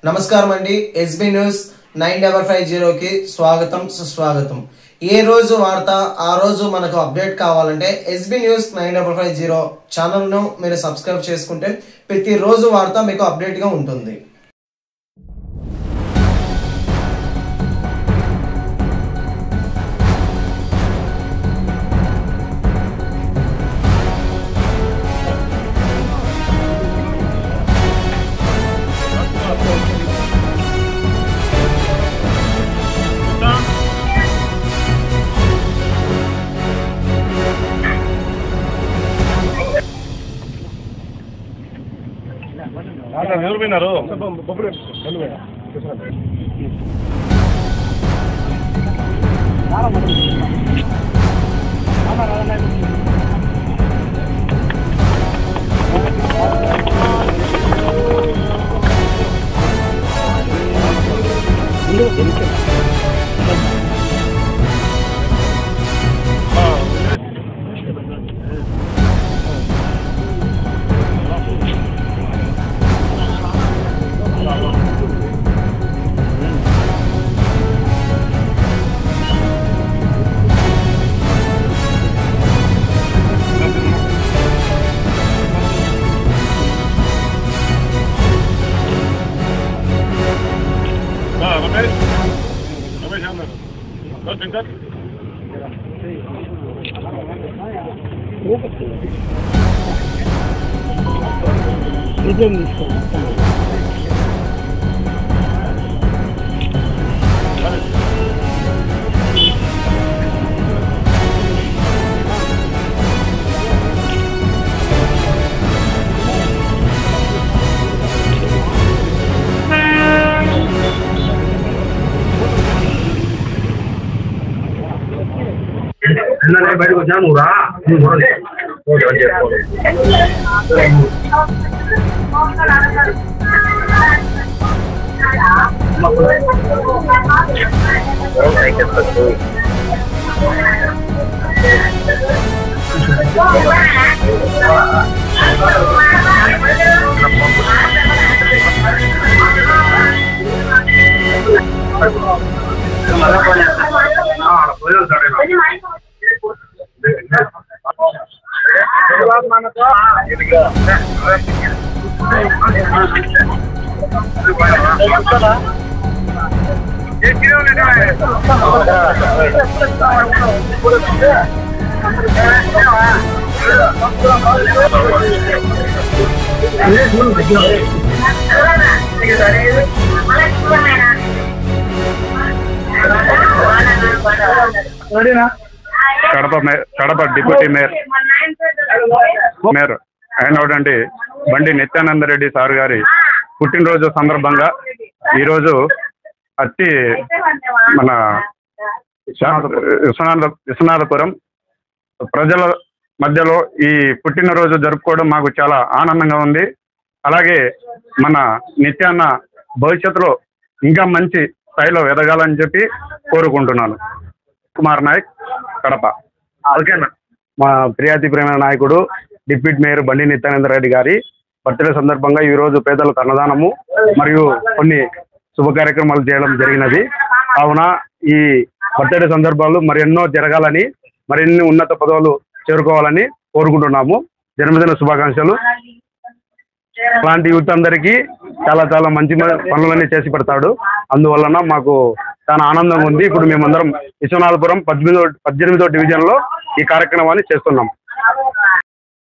నమస్కారం అండి. SB news 9550 కి స్వాగతం సుస్వాగతం. ఏ రోజు వార్త ఆ రోజు మనకు అప్డేట్ కావాలంటే ఎస్బీ న్యూస్ 9550 ఛానల్ ను మీరు సబ్స్క్రైబ్ చేసుకుంటే ప్రతి రోజు వార్త మీకు అప్డేట్ గా ఉంటుంది. ఎవరు పోయినారు? బయటకు వచ్చా నువ్వు రా కడప డిప్యూటీ మేయర్ అయినటువంటి బండి నిత్యానంద రెడ్డి సార్ గారి పుట్టినరోజు సందర్భంగా ఈరోజు మన విశ్వనాథపురం ప్రజల మధ్యలో ఈ పుట్టినరోజు జరుపుకోవడం మాకు చాలా ఆనందంగా ఉంది. అలాగే మన నిత్యాన్న భవిష్యత్తులో ఇంకా మంచి స్థాయిలో ఎదగాలని చెప్పి కోరుకుంటున్నాను. కుమార్ నాయక్, కడప. ఓకేనా. మా ప్రియాతిప్రేమ నాయకుడు డిప్యూటీ మేయర్ బండి నిత్యానంద రెడ్డి గారి బర్త్డే సందర్భంగా ఈరోజు పేదలకు అన్నదానము మరియు కొన్ని శుభ కార్యక్రమాలు చేయడం జరిగినది. కావున ఈ బర్త్డే సందర్భాలు మరెన్నో జరగాలని, మరిన్ని ఉన్నత పదవులు చేరుకోవాలని కోరుకుంటున్నాము. జన్మదిన శుభాకాంక్షలు. అలాంటి యూత్ అందరికీ చాలా చాలా మంచి పనులన్నీ చేసి పెడతాడు. అందువలన మాకు చాలా ఆనందంగా ఉంది. ఇప్పుడు మేమందరం విశ్వనాథపురం 18వ డివిజన్లో ఈ కార్యక్రమాన్ని చేస్తున్నాం.